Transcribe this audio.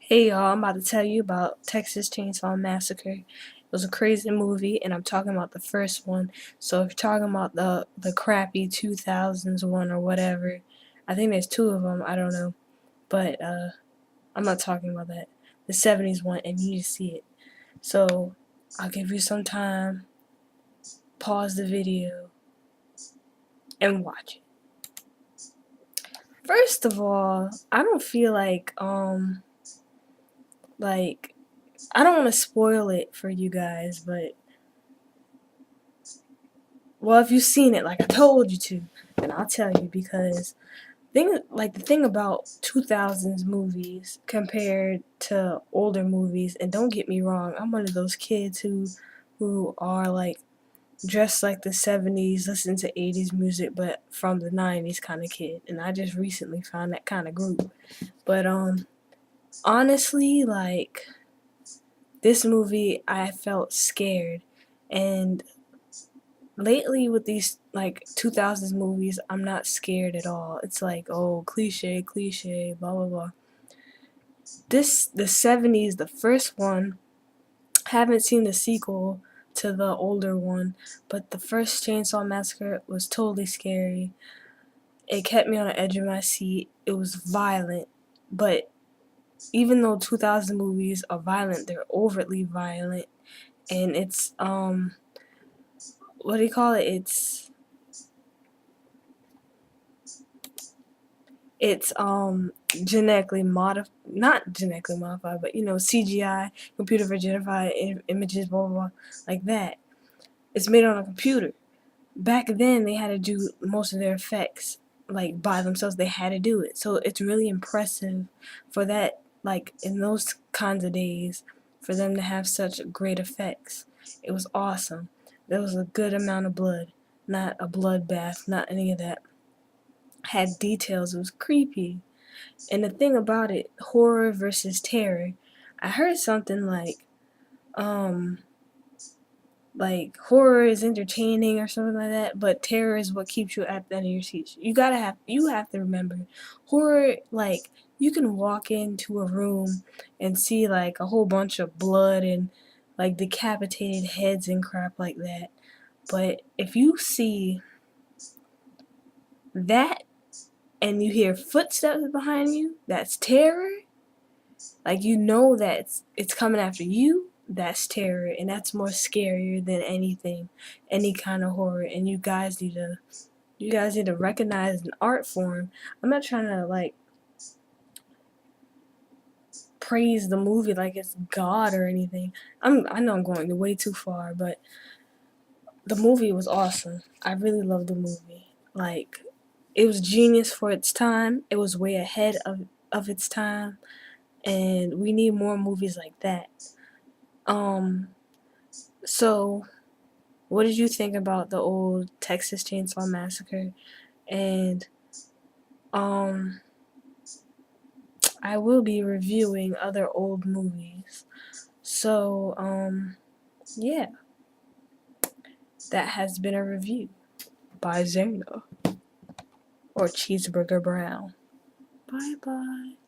Hey y'all, I'm about to tell you about Texas Chainsaw Massacre. It was a crazy movie, and I'm talking about the first one. So if you're talking about the crappy 2000s one or whatever, I think there's two of them. I don't know, but I'm not talking about that. The 70s one, and you need to see it. So I'll give you some time. Pause the video and watch it. First of all, I don't feel like I don't want to spoil it for you guys, but well, if you've seen it, like I told you to, then I'll tell you because the thing about 2000s movies compared to older movies, and don't get me wrong, I'm one of those kids who are like dressed like the 70s, listen to 80s music, but from the 90s kind of kid, and I just recently found that kind of group. But honestly, like this movie, I felt scared, and lately with these like 2000s movies, I'm not scared at all. It's like, oh, cliche, cliche, blah blah blah. The 70s, the first one, haven't seen the sequel to the older one, but the first Chainsaw Massacre was totally scary. It kept me on the edge of my seat. It was violent, but even though 2000 movies are violent, they're overtly violent, and it's what do you call it? It's genetically modified, not genetically modified, but CGI, computer generated images, blah blah blah, like that. It's made on a computer. Back then, they had to do most of their effects like by themselves. They had to do it, so it's really impressive for that. Like in those kinds of days, for them to have such great effects, it was awesome. There was a good amount of blood, not a bloodbath, not any of that. Had details. It was creepy. And the thing about it, horror versus terror, I heard something um, like horror is entertaining or something like that, but terror is what keeps you at the end of your seat. You have to remember, horror, like you can walk into a room and see like a whole bunch of blood and like decapitated heads and crap like that. But if you see that and you hear footsteps behind you, that's terror. Like you know that it's coming after you. That's terror, and that's more scarier than anything, any kind of horror. And you guys need to recognize an art form. I'm not trying to like praise the movie like it's God or anything. I know I'm going way too far, but the movie was awesome. I really loved the movie. Like it was genius for its time. It was way ahead of its time, and we need more movies like that. Um, so what did you think about the old Texas Chainsaw Massacre? And um, I will be reviewing other old movies. So yeah, that has been a review by Zayna or Cheeseburger Brown. Bye bye.